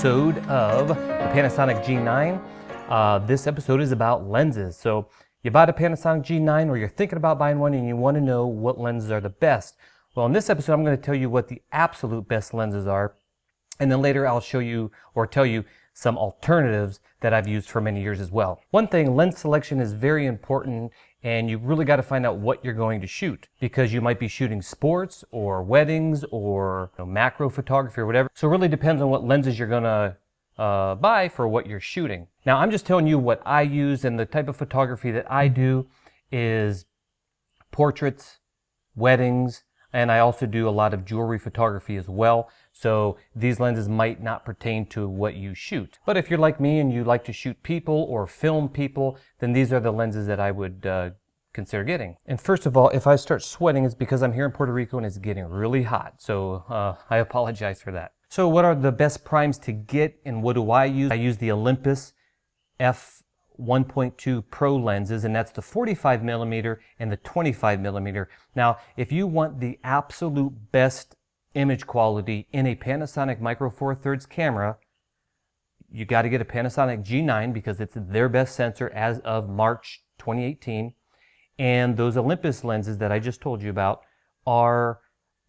episode of the Panasonic G9. This episode is about lenses. So you bought a Panasonic G9 or you're thinking about buying one and you want to know what lenses are the best. Well, in this episode, I'm going to tell you what the absolute best lenses are. And then later I'll show you or tell you some alternatives that I've used for many years as well. One thing, lens selection is very important, and you really got to find out what you're going to shoot, because you might be shooting sports or weddings or macro photography or whatever. So it really depends on what lenses you're going to buy for what you're shooting. Now I'm just telling you what I use, and the type of photography that I do is portraits, weddings, and I also do a lot of jewelry photography as well. So these lenses might not pertain to what you shoot. But if you're like me and you like to shoot people or film people, then these are the lenses that I would consider getting. And first of all, if I start sweating, it's because I'm here in Puerto Rico and it's getting really hot. So I apologize for that. So what are the best primes to get, and what do I use? I use the Olympus f1.2 Pro lenses, and that's the 45 millimeter and the 25 millimeter. Now, if you want the absolute best image quality in a Panasonic Micro Four Thirds camera, you got to get a Panasonic G9 because it's their best sensor as of March 2018. And those Olympus lenses that I just told you about are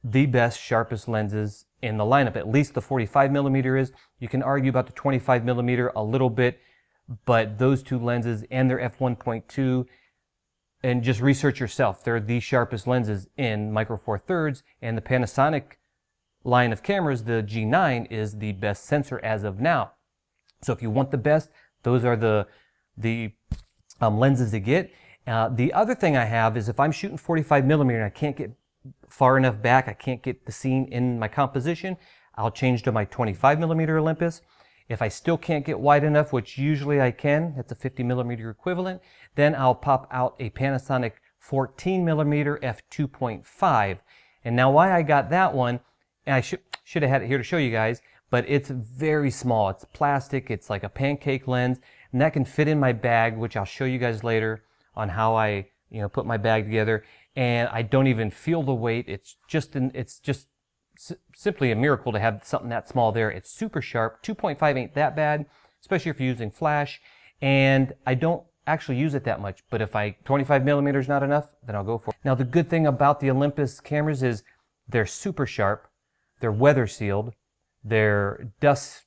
the best, sharpest lenses in the lineup. At least the 45 millimeter is. You can argue about the 25 millimeter a little bit, but those two lenses and their f1.2, and just research yourself, they're the sharpest lenses in Micro Four Thirds, and the Panasonic line of cameras, the G9 is the best sensor as of now. So if you want the best, those are the lenses to get. The other thing I have is if I'm shooting 45 millimeter and I can't get far enough back, I can't get the scene in my composition, I'll change to my 25 millimeter Olympus. If I still can't get wide enough, which usually I can, that's a 50 millimeter equivalent, then I'll pop out a Panasonic 14 millimeter f2.5. And now why I got that one, and I should have had it here to show you guys, but it's very small. It's plastic, it's like a pancake lens, and that can fit in my bag, which I'll show you guys later on how I put my bag together. And I don't even feel the weight. It's just simply a miracle to have something that small there. It's super sharp. 2.5 ain't that bad, especially if you're using flash. And I don't actually use it that much, but if 25 millimeter is not enough, then I'll go for it. Now the good thing about the Olympus cameras is they're super sharp, they're weather sealed, they're dust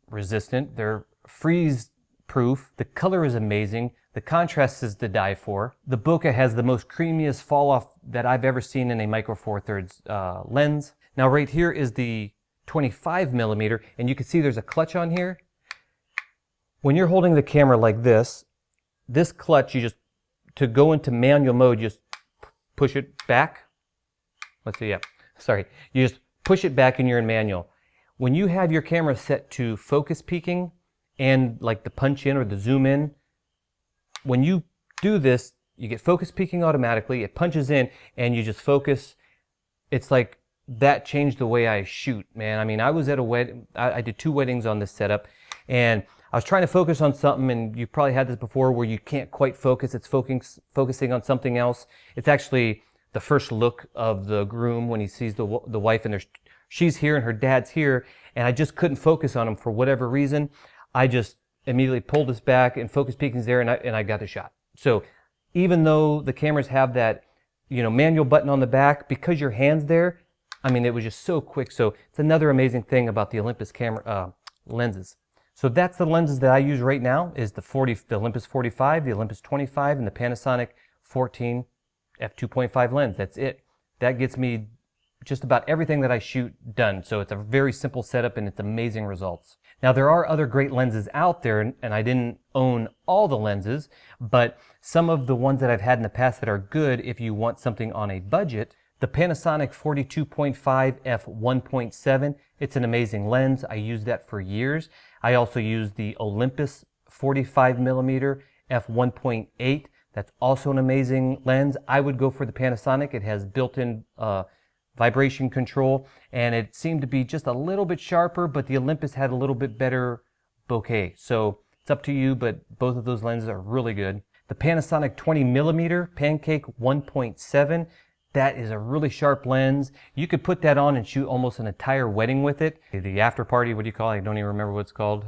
resistant, they're freeze proof, the color is amazing, the contrast is to die for. The bokeh has the most creamiest fall off that I've ever seen in a Micro Four Thirds lens. Now right here is the 25 millimeter, and you can see there's a clutch on here. When you're holding the camera like this clutch, to go into manual mode, you just push it back. Let's see, yeah, sorry. You just push it back and you're in manual. When you have your camera set to focus peaking and like the punch in or the zoom in, when you do this, you get focus peaking automatically, it punches in and you just focus. It's like, that changed the way I shoot, man. I mean, I was at a wedding, I did 2 weddings on this setup, and I was trying to focus on something, and you probably had this before where you can't quite focus, it's focusing on something else. It's actually the first look of the groom when he sees the wife, and she's here and her dad's here, and I just couldn't focus on him for whatever reason. I just immediately pulled this back, and focus peaking's there, and I got the shot. So even though the cameras have that manual button on the back, because your hand's there, I mean, it was just so quick. So it's another amazing thing about the Olympus camera lenses. So that's the lenses that I use right now, is the Olympus 45, the Olympus 25, and the Panasonic 14 f2.5 lens. That's it. That gets me just about everything that I shoot done. So it's a very simple setup and it's amazing results. Now there are other great lenses out there, and I didn't own all the lenses, but some of the ones that I've had in the past that are good if you want something on a budget. The Panasonic 42.5 f1.7, it's an amazing lens. I used that for years. I also use the Olympus 45 millimeter f1.8. That's also an amazing lens. I would go for the Panasonic. It has built-in vibration control, and it seemed to be just a little bit sharper, but the Olympus had a little bit better bokeh. So it's up to you, but both of those lenses are really good. The Panasonic 20 millimeter Pancake 1.7, That is a really sharp lens. You could put that on and shoot almost an entire wedding with it. The after party, what do you call it? I don't even remember what it's called.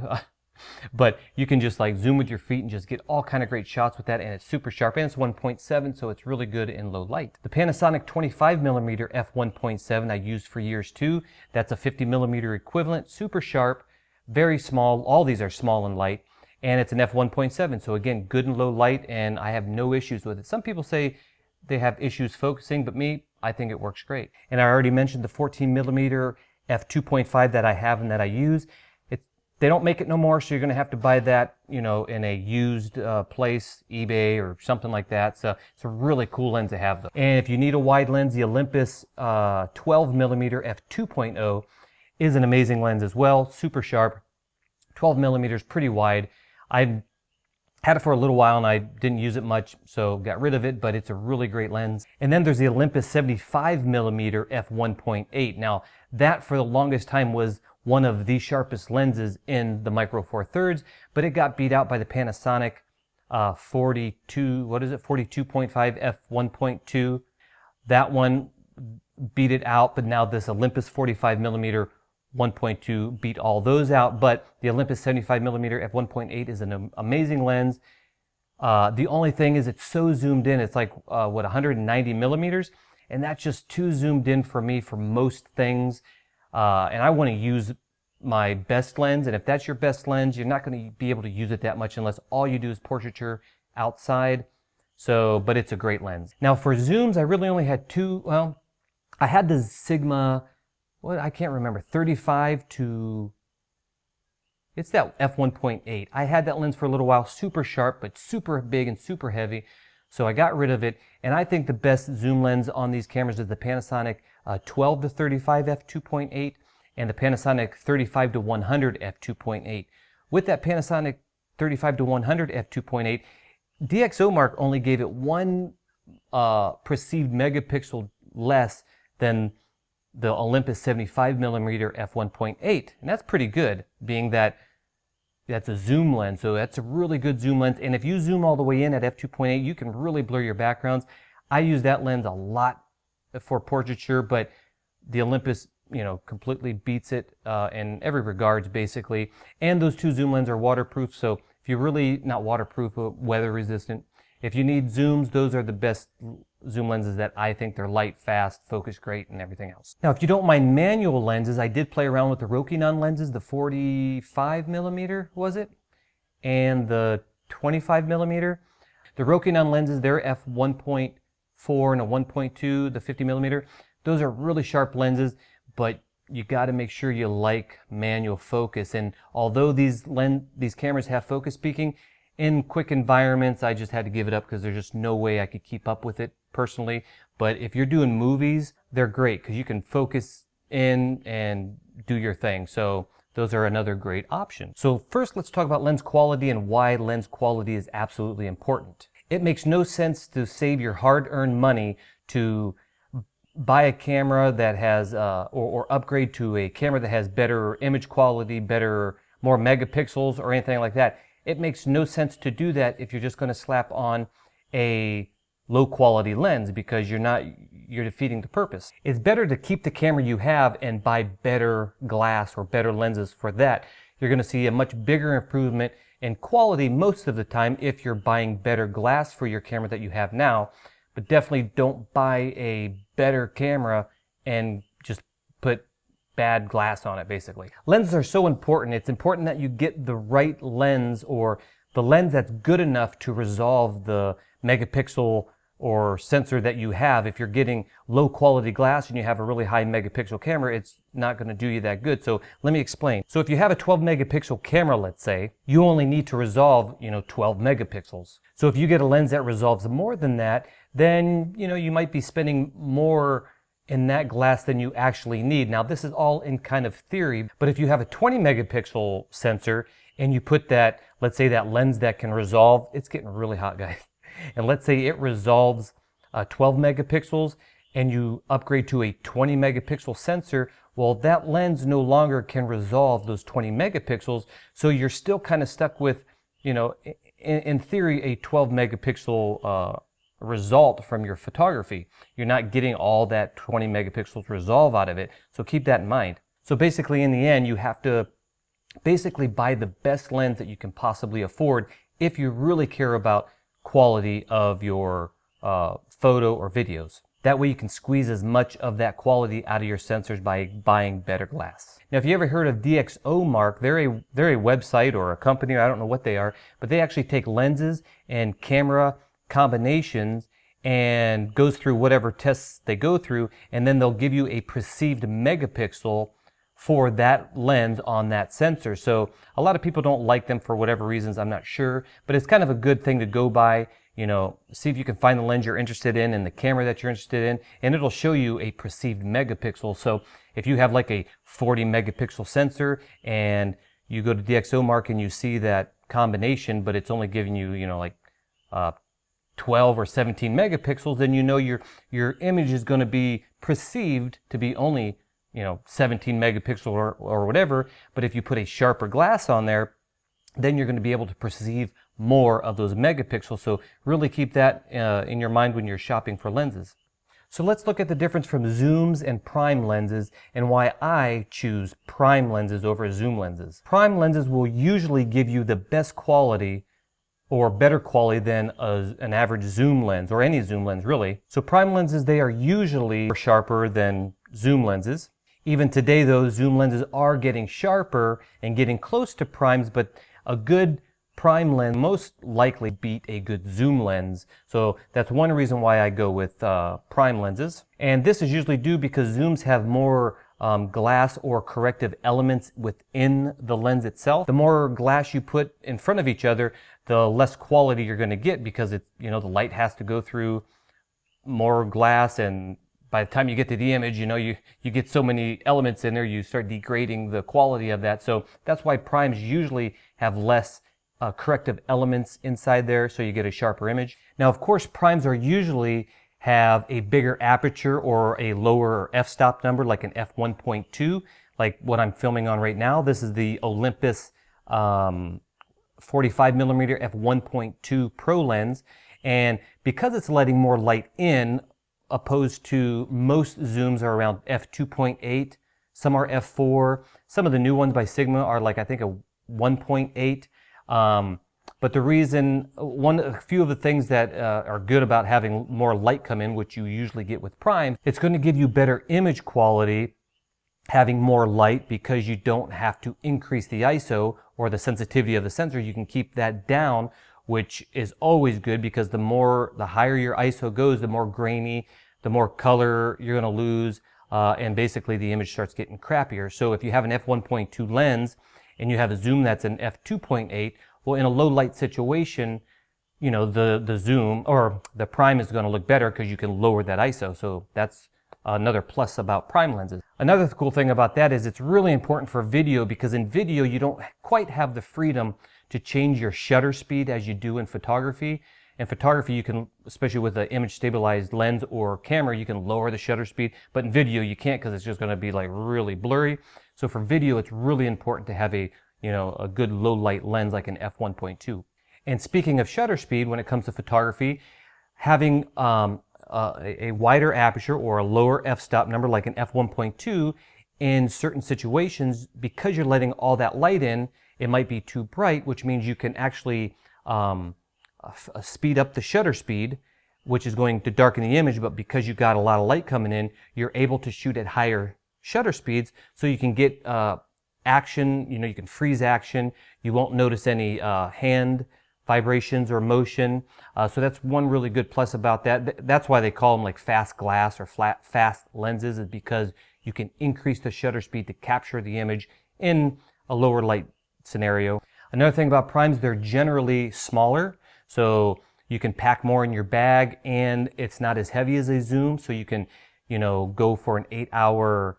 But you can just like zoom with your feet and just get all kind of great shots with that, and it's super sharp, and it's 1.7, so it's really good in low light. The Panasonic 25mm f1.7 I used for years too. That's a 50mm equivalent, super sharp, very small. All these are small and light, and it's an f1.7, so again, good in low light, and I have no issues with it. Some people say they have issues focusing, but me, I think it works great. And I already mentioned the 14mm f2.5 that I have and that I use. They don't make it no more, so you're going to have to buy that, in a used place, eBay or something like that. So it's a really cool lens to have, though. And if you need a wide lens, the Olympus 12mm f2.0 is an amazing lens as well. Super sharp, 12mm, pretty wide. I had it for a little while and I didn't use it much, so got rid of it, but it's a really great lens. And then there's the Olympus 75mm f1.8. Now, that for the longest time was one of the sharpest lenses in the Micro Four Thirds, but it got beat out by the Panasonic 42.5 f1.2. That one beat it out, but now this Olympus 45mm 1.2 beat all those out. But the Olympus 75mm f1.8 is an amazing lens. The only thing is it's so zoomed in. It's like 190 millimeters, and that's just too zoomed in for me for most things. And I want to use my best lens, and if that's your best lens, you're not going to be able to use it that much unless all you do is portraiture outside. So, but it's a great lens. Now for zooms, I really only had two. Well, I had the Sigma, I can't remember, 35 to, it's that f1.8. I had that lens for a little while, super sharp, but super big and super heavy. So I got rid of it, and I think the best zoom lens on these cameras is the Panasonic 12 to 35 f2.8 and the Panasonic 35 to 100 f2.8. With that Panasonic 35 to 100 f2.8, DxOMark only gave it one perceived megapixel less than the Olympus 75mm f1.8, and that's pretty good, being that that's a zoom lens, so that's a really good zoom lens. And if you zoom all the way in at f2.8, you can really blur your backgrounds. I use that lens a lot for portraiture, but the Olympus, completely beats it in every regards, basically. And those two zoom lenses are waterproof, so if you're really not waterproof, but weather resistant, if you need zooms, those are the best zoom lenses that I think. They're light, fast, focus great, and everything else. Now, if you don't mind manual lenses, I did play around with the Rokinon lenses, the 45mm, was it? And the 25mm. The Rokinon lenses, they're f1.4 and a 1.2, the 50mm. Those are really sharp lenses, but you got to make sure you like manual focus. And although these cameras have focus peaking, in quick environments, I just had to give it up because there's just no way I could keep up with it personally. But if you're doing movies, they're great because you can focus in and do your thing. So those are another great option. So first, let's talk about lens quality and why lens quality is absolutely important. It makes no sense to save your hard-earned money to buy a camera that has, or upgrade to a camera that has better image quality, more megapixels or anything like that. It makes no sense to do that if you're just going to slap on a low quality lens, because you're defeating the purpose. It's better to keep the camera you have and buy better glass or better lenses for that. You're going to see a much bigger improvement in quality most of the time if you're buying better glass for your camera that you have now, but definitely don't buy a better camera and just put bad glass on it, basically. Lenses are so important. It's important that you get the right lens, or the lens that's good enough to resolve the megapixel or sensor that you have. If you're getting low quality glass and you have a really high megapixel camera, it's not going to do you that good. So let me explain. So if you have a 12 megapixel camera, let's say, you only need to resolve, 12 megapixels. So if you get a lens that resolves more than that, then, you might be spending more in that glass than you actually need. Now, this is all in kind of theory, but if you have a 20 megapixel sensor and you put that, let's say that lens that can resolve, it's getting really hot, guys. And let's say it resolves 12 megapixels and you upgrade to a 20 megapixel sensor, well, that lens no longer can resolve those 20 megapixels. So you're still kind of stuck with, in theory, a 12 megapixel result from your photography. You're not getting all that 20 megapixels resolve out of it. So keep that in mind. So basically in the end, you have to basically buy the best lens that you can possibly afford if you really care about quality of your photo or videos. That way you can squeeze as much of that quality out of your sensors by buying better glass. Now, if you ever heard of DxOMark, they're a website or a company, I don't know what they are, but they actually take lenses and camera combinations and goes through whatever tests they go through, and then they'll give you a perceived megapixel for that lens on that sensor. So a lot of people don't like them for whatever reasons, I'm not sure, but it's kind of a good thing to go by. You know, see if you can find the lens you're interested in and the camera that you're interested in, and it'll show you a perceived megapixel. So if you have like a 40 megapixel sensor and you go to DxOMark and you see that combination, but it's only giving you, you know, like 12 or 17 megapixels, then you know your image is going to be perceived to be only, you know, 17 megapixel or whatever. But if you put a sharper glass on there, then you're going to be able to perceive more of those megapixels. So really keep that in your mind when you're shopping for lenses. So let's look at the difference from zooms and prime lenses and why I choose prime lenses over zoom lenses. Prime lenses will usually give you the best quality or better quality than an average zoom lens or any zoom lens really. So prime lenses, they are usually sharper than zoom lenses. Even today though, zoom lenses are getting sharper and getting close to primes, but a good prime lens most likely beat a good zoom lens. So that's one reason why I go with prime lenses. And this is usually due because zooms have more glass or corrective elements within the lens itself. The more glass you put in front of each other, the less quality you're going to get because it's, you know, the light has to go through more glass, and by the time you get to the image, you know, you get so many elements in there, you start degrading the quality of that. So that's why primes usually have less corrective elements inside there, so you get a sharper image. Now, of course, primes are usually have a bigger aperture or a lower f-stop number, like an f1.2, like what I'm filming on right now. This is the Olympus 45 millimeter f1.2 Pro lens, and because it's letting more light in, opposed to most zooms are around f2.8, some are f4, some of the new ones by Sigma are like, I think, a 1.8. But the reason, a few of the things that are good about having more light come in, which you usually get with primes, it's going to give you better image quality having more light because you don't have to increase the ISO or the sensitivity of the sensor. You can keep that down, which is always good because the higher your ISO goes, the more grainy, the more color you're going to lose, and basically the image starts getting crappier. So if you have an f1.2 lens and you have a zoom that's an f2.8, well, in a low light situation, you know, the zoom or the prime is going to look better because you can lower that ISO. So that's another plus about prime lenses. Another cool thing about that is it's really important for video because in video you don't quite have the freedom to change your shutter speed as you do in photography. In photography, you can, especially with an image stabilized lens or camera, you can lower the shutter speed, but in video you can't because it's just going to be like really blurry. So for video, it's really important to have a good low light lens like an f1.2. And speaking of shutter speed, when it comes to photography, having a wider aperture or a lower f-stop number like an f1.2 in certain situations, because you're letting all that light in, it might be too bright, which means you can actually speed up the shutter speed, which is going to darken the image, but because you got a lot of light coming in, you're able to shoot at higher shutter speeds, so you can get action, you can freeze action, you won't notice any hand vibrations or motion, so that's one really good plus about that. That's why they call them like fast glass or fast lenses, is because you can increase the shutter speed to capture the image in a lower light scenario. Another thing about primes, they're generally smaller, so you can pack more in your bag, and it's not as heavy as a zoom, so you can go for an 8-hour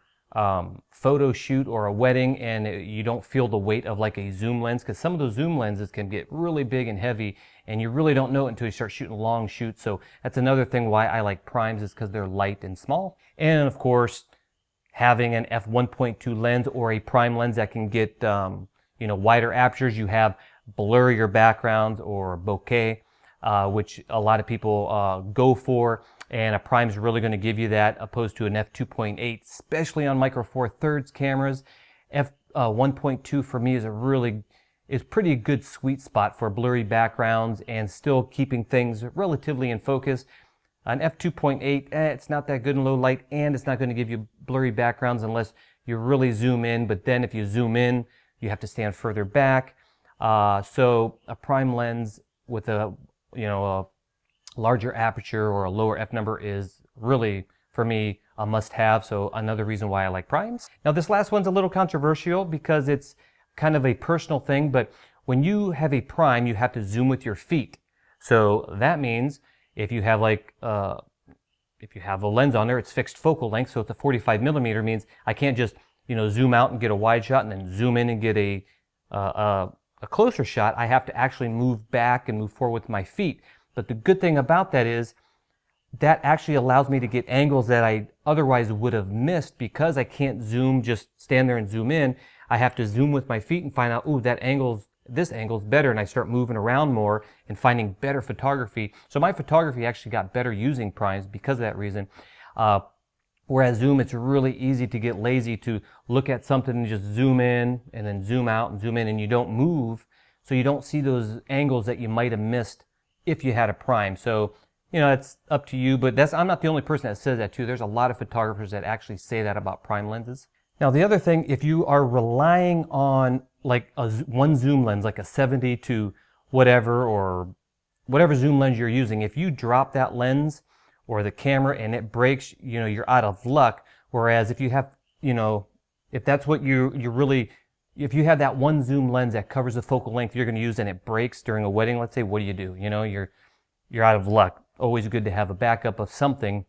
photo shoot or a wedding, and you don't feel the weight of like a zoom lens, because some of those zoom lenses can get really big and heavy, and you really don't know it until you start shooting long shoots. So that's another thing why I like primes, is because they're light and small. And of course, having an f1.2 lens or a prime lens that can get wider apertures, you have blurrier backgrounds or bokeh. which a lot of people go for. And a prime is really going to give you that, opposed to an f2.8, especially on micro four thirds cameras. f1.2 for me is pretty good sweet spot for blurry backgrounds and still keeping things relatively in focus. An f2.8, it's not that good in low light, and it's not going to give you blurry backgrounds unless you really zoom in. But then if you zoom in, you have to stand further back. So a prime lens with a larger aperture or a lower f number is really, for me, a must-have. So another reason why I like primes. Now this last one's a little controversial because it's kind of a personal thing, but when you have a prime, you have to zoom with your feet. So that means if you have if you have a lens on there, it's fixed focal length. So it's a 45 millimeter means I can't just zoom out and get a wide shot and then zoom in and get a closer shot. I have to actually move back and move forward with my feet. But the good thing about that is that actually allows me to get angles that I otherwise would have missed because I can't zoom, just stand there and zoom in. I have to zoom with my feet and find out, ooh, this angle's better, and I start moving around more and finding better photography. So my photography actually got better using primes because of that reason. Whereas zoom, it's really easy to get lazy to look at something and just zoom in and then zoom out and zoom in, and you don't move, so you don't see those angles that you might have missed if you had a prime. So, it's up to you, but I'm not the only person that says that too. There's a lot of photographers that actually say that about prime lenses. Now, the other thing, if you are relying on like one zoom lens, like a 70 to whatever, or whatever zoom lens you're using, if you drop that lens or the camera and it breaks, you're out of luck. Whereas if you have, if that's what if you have that one zoom lens that covers the focal length you're going to use and it breaks during a wedding, let's say, what do? You're out of luck. Always good to have a backup of something,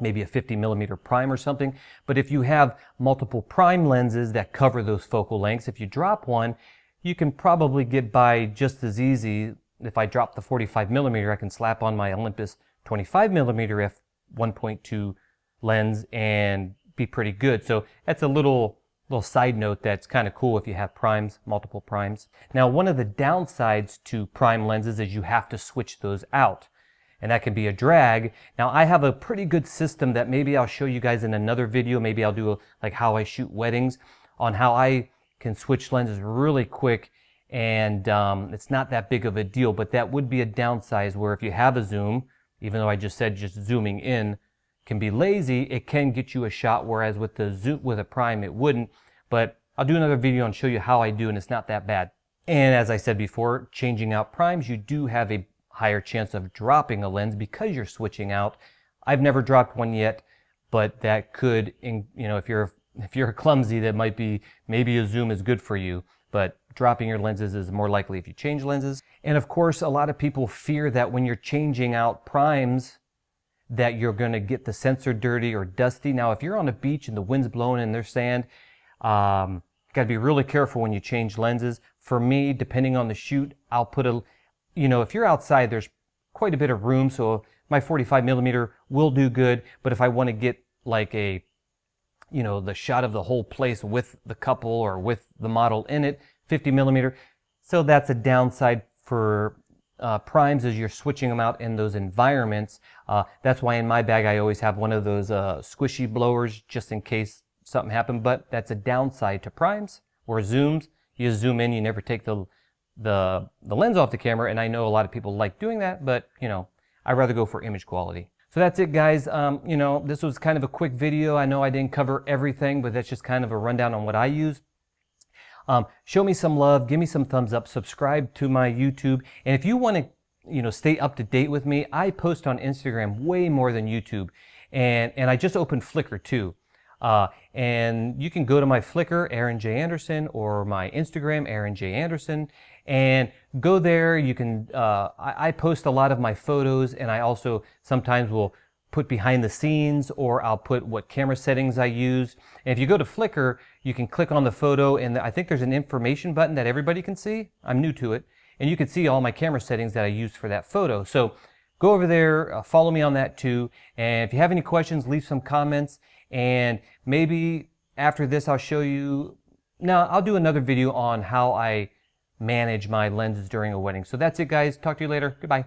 maybe a 50 millimeter prime or something. But if you have multiple prime lenses that cover those focal lengths, if you drop one, you can probably get by just as easy. If I drop the 45 millimeter, I can slap on my Olympus 25 millimeter f1.2 lens and be pretty good. So that's a little side note that's kind of cool if you have primes, multiple primes. Now, one of the downsides to prime lenses is you have to switch those out, and that can be a drag. Now, I have a pretty good system that maybe I'll show you guys in another video. Maybe I'll do like how I shoot weddings, on how I can switch lenses really quick, and it's not that big of a deal, but that would be a downside where if you have a zoom, even though I just said just zooming in can be lazy, it can get you a shot, whereas with a prime it wouldn't. But I'll do another video and show you how I do, and it's not that bad. And as I said before, changing out primes, you do have a higher chance of dropping a lens because you're switching out. I've never dropped one yet, but that could, if you're clumsy, that might be, maybe a zoom is good for you, but dropping your lenses is more likely if you change lenses. And of course, a lot of people fear that when you're changing out primes, that you're going to get the sensor dirty or dusty. Now, if you're on a beach and the wind's blowing and there's sand, you got to be really careful when you change lenses. For me, depending on the shoot, I'll put if you're outside, there's quite a bit of room, so my 45 millimeter will do good. But if I want to get like the shot of the whole place with the couple or with the model in it, 50 millimeter. So that's a downside for primes, is you're switching them out in those environments. That's why in my bag I always have one of those squishy blowers just in case something happened. But that's a downside to primes. Or zooms, you zoom in, you never take the lens off the camera, and I know a lot of people like doing that, but I'd rather go for image quality. So that's it, guys. This was kind of a quick video. I know I didn't cover everything, but that's just kind of a rundown on what I use. Show me some love, give me some thumbs up, subscribe to my YouTube, and if you want to stay up to date with me, I post on Instagram way more than YouTube, and I just opened Flickr too. And you can go to my Flickr, Aaron J. Anderson, or my Instagram, Aaron J. Anderson, and go there. You can, I post a lot of my photos, and I also sometimes will put behind the scenes, or I'll put what camera settings I use. And if you go to Flickr, you can click on the photo, and I think there's an information button that everybody can see. I'm new to it. And you can see all my camera settings that I used for that photo. So go over there, follow me on that too. And if you have any questions, leave some comments. And maybe after this, I'll show you, I'll do another video on how I manage my lenses during a wedding. So that's it, guys. Talk to you later. Goodbye.